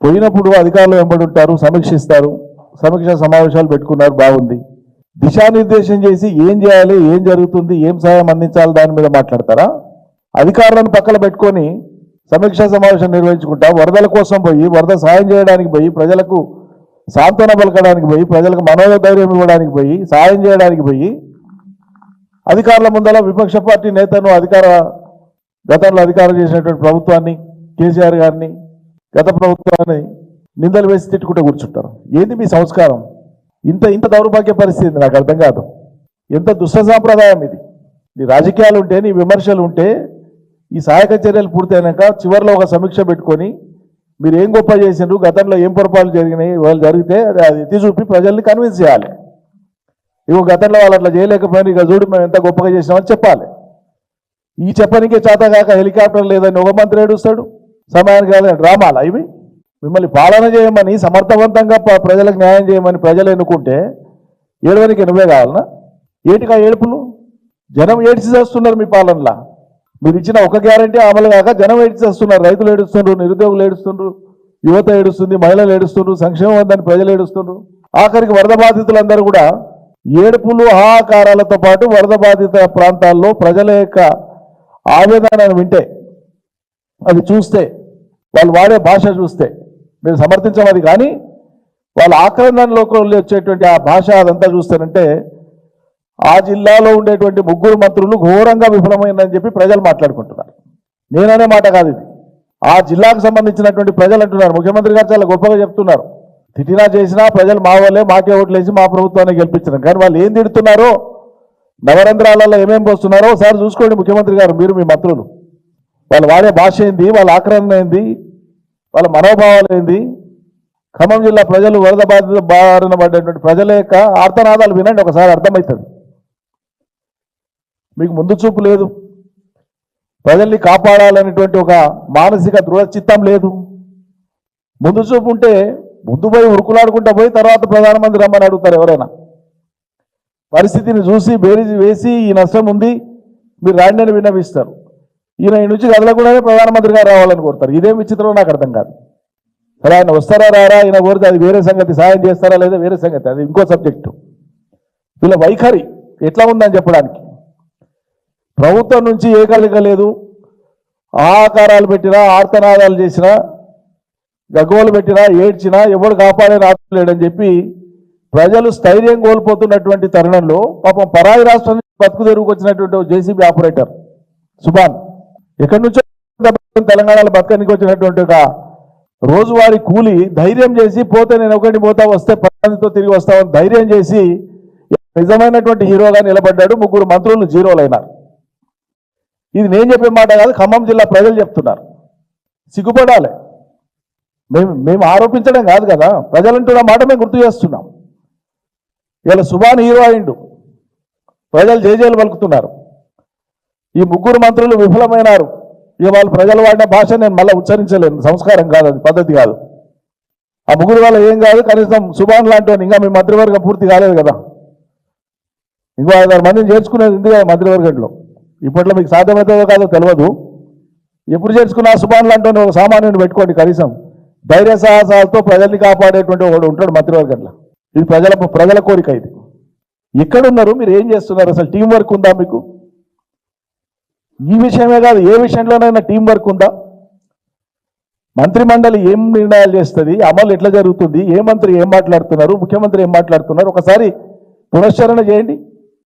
పోయినప్పుడు అధికారులు వెంబడి ఉంటారు, సమీక్షిస్తారు, సమీక్ష సమావేశాలు పెట్టుకున్నారు, బాగుంది. దిశానిర్దేశం చేసి ఏం చేయాలి, ఏం జరుగుతుంది, ఏం సహాయం అందించాలి దాని మీద మాట్లాడతారా? అధికారులను పక్కన పెట్టుకొని సమీక్షా సమావేశం నిర్వహించుకుంటా వరదల కోసం పోయి, వరద సహాయం చేయడానికి పోయి, ప్రజలకు సాంత్వన పలకడానికి పోయి, ప్రజలకు మనోధైర్యం ఇవ్వడానికి పోయి, సహాయం చేయడానికి పోయి, అధికారుల ముందర విపక్ష పార్టీ నేతను గతంలో అధికారం చేసినటువంటి ప్రభుత్వాన్ని, కేసీఆర్ గారిని, గత ప్రభుత్వాన్ని నిందలు వేసి తిట్టుకుంటూ కూర్చుంటారు. ఏంది మీ సంస్కారం? ఇంత దౌర్భాగ్య పరిస్థితి నాకు అర్థం కాదు. ఎంత దుష్ట సాంప్రదాయం ఇది. నీ రాజకీయాలు ఉంటే, నీ విమర్శలు ఉంటే, ఈ సహాయక చర్యలు పూర్తయినాక చివరిలో ఒక సమీక్ష పెట్టుకొని మీరు ఏం గొప్ప చేసిండ్రు, గతంలో ఏం పొరపాట్లు జరిగినాయి, వాళ్ళు జరిగితే అది ఎత్తి చూపి ప్రజల్ని కన్విన్స్ చేయాలి. ఇగో గతంలో వాళ్ళు అట్లా చేయలేకపోయినా ఇక చూడు మేము ఎంత గొప్పగా చేసినామని చెప్పాలి. ఈ చెప్పనికే చేతగాక హెలికాప్టర్ లేదని ఒక మంత్రి ఏడుస్తాడు, సమయానికి కాదని డ్రామాలా ఇవి? మిమ్మల్ని పాలన చేయమని, సమర్థవంతంగా ప్రజలకు న్యాయం చేయమని ప్రజలు ఎన్నుకుంటే ఏడవనికి నువ్వే కావాలనా? ఏటికా ఏడుపులు? జనం ఏడ్చి చేస్తున్నారు మీ పాలనలా. మీరు ఇచ్చిన ఒక గ్యారంటీ అమలు కాక జనం ఏడ్చి చేస్తున్నారు. రైతులు ఏడుస్తుండ్రు, నిరుద్యోగులు ఏడుస్తుండ్రు, యువత ఏడుస్తుంది, మహిళలు ఏడుస్తుండ్రు, సంక్షేమం ఉందని ప్రజలు ఏడుస్తుండ్రు. ఆఖరికి వరద బాధితులందరూ కూడా ఏడుపులు, హాహాకారాలతో పాటు వరద బాధిత ప్రాంతాల్లో ప్రజల యొక్క ఆవేదనను వింటే, అది చూస్తే, వాళ్ళు వాడే భాష చూస్తే మీరు సమర్థించమది. కానీ వాళ్ళ ఆక్రందనలోకి వచ్చేటువంటి ఆ భాష అదంతా చూస్తారంటే ఆ జిల్లాలో ఉండేటువంటి 3 మంత్రులు ఘోరంగా విఫలమైందని చెప్పి ప్రజలు మాట్లాడుకుంటున్నారు. నేననే మాట కాదు ఇది, ఆ జిల్లాకు సంబంధించినటువంటి ప్రజలు అంటున్నారు. ముఖ్యమంత్రి గారు చాలా గొప్పగా చెప్తున్నారు, తిట్టినా చేసినా ప్రజలు మా వాళ్ళే, మాకే ఓట్లేసి మా ప్రభుత్వాన్ని గెలిపించినారు. కానీ వాళ్ళు ఏం తిడుతున్నారో, నవరంధ్రాలలో ఏమేం పోస్తున్నారో ఒకసారి చూసుకోండి ముఖ్యమంత్రి గారు, మీరు మీ మంత్రులు. వాళ్ళు వాడే భాష ఏంది, వాళ్ళ ఆక్రమణ ఏంది, వాళ్ళ మనోభావాలు ఏంది. ఖమ్మం జిల్లా ప్రజలు వరద బాధిత బారిన పడ్డటువంటి ప్రజల యొక్క ఆర్తనాదాలు వినండి, ఒకసారి అర్థమవుతుంది. మీకు ముందు చూపు లేదు, ప్రజల్ని కాపాడాలనేటువంటి ఒక మానసిక దృఢచిత్తం లేదు. ముందు చూపు ఉంటే ముందు పోయి ఉరుకులాడుకుంటా పోయి తర్వాత ప్రధానమంత్రి రమ్మని అడుగుతారు ఎవరైనా. పరిస్థితిని చూసి బేరీజు వేసి ఈ నష్టం ఉంది మీరు రాండి అని విన్నవిస్తారు. ఈయన ఈ నుంచి కదలకుండానే ప్రధానమంత్రి గారు రావాలని కోరుతారు. ఇదేం విచిత్రం నాకు అర్థం కాదు. సరే ఆయన వస్తారా రారా, ఆయన కోరితే అది వేరే సంగతి, సాయం చేస్తారా లేదా వేరే సంగతి, అది ఇంకో సబ్జెక్టు. వీళ్ళ వైఖరి ఎట్లా ఉందని చెప్పడానికి. ప్రభుత్వం నుంచి ఏ కలయిక లేదు, ఆకారాలు పెట్టినా, ఆర్తనాదాలు చేసినా, గగ్గోలు పెట్టినా, ఏడ్చినా ఎవడు కాపాడే రాలేడని చెప్పి ప్రజలు స్థైర్యం కోల్పోతున్నటువంటి తరుణంలో పాపం పరాయి రాష్ట్రం నుంచి బతుకు తెరువుకు వచ్చినటువంటి జేసీబీ ఆపరేటర్ సుభాన్, ఎక్కడి నుంచో తెలంగాణలో బతకనికి వచ్చినటువంటి ఒక రోజువారీ కూలి ధైర్యం చేసి పోతే నేను ఒకటి పోతా, వస్తే 10 తిరిగి వస్తామని ధైర్యం చేసి నిజమైనటువంటి హీరోగా నిలబడ్డాడు. 3 మంత్రులు జీరోలైనారు. ఇది నేను చెప్పే మాట కాదు, ఖమ్మం జిల్లా ప్రజలు చెప్తున్నారు. సిగ్గుపడాలి. మేము ఆరోపించడం కాదు కదా, ప్రజలంటున్న మాట మేము గుర్తు చేస్తున్నాం. ఇలా సుభాన్ హీరో అయిండు, ప్రజలు జేజేలు పలుకుతున్నారు. ఈ 3 మంత్రులు విఫలమైనారు. ఇక వాళ్ళు ప్రజలు వాడిన భాష నేను మళ్ళీ ఉచ్చరించలేను, సంస్కారం కాదు, అది పద్ధతి కాదు. ఆ 3 వల్ల ఏం కాదు, కనీసం సుభాన్ లాంటి ఇంకా మీ మంత్రివర్గం పూర్తి కాలేదు కదా, ఇంకో 5-6 మందిని చేర్చుకునేది ఉంది కదా మంత్రివర్గంలో. ఇప్పట్లో మీకు సాధ్యమవుతుందో కాదో తెలియదు. ఎప్పుడు చేర్చుకున్నా సుభాన్ లాంటి ఒక సామాన్యుని పెట్టుకోండి, కనీసం ధైర్య సాహసాలతో ప్రజల్ని కాపాడేటువంటి ఒకడు ఉంటాడు మంత్రివర్గంలో. ఇది ప్రజల కోరిక. ఇది ఎక్కడున్నారు, మీరు ఏం చేస్తున్నారు, అసలు టీం వర్క్ ఉందా మీకు? ఈ విషయమే కాదు, ఏ విషయంలోనైనా టీం వర్క్ ఉందా? మంత్రిమండలి ఏం నిర్ణయాలు చేస్తుంది, అమలు ఎట్లా జరుగుతుంది, ఏ మంత్రి ఏం మాట్లాడుతున్నారు, ముఖ్యమంత్రి ఏం మాట్లాడుతున్నారు, ఒకసారి పునశ్చరణ చేయండి.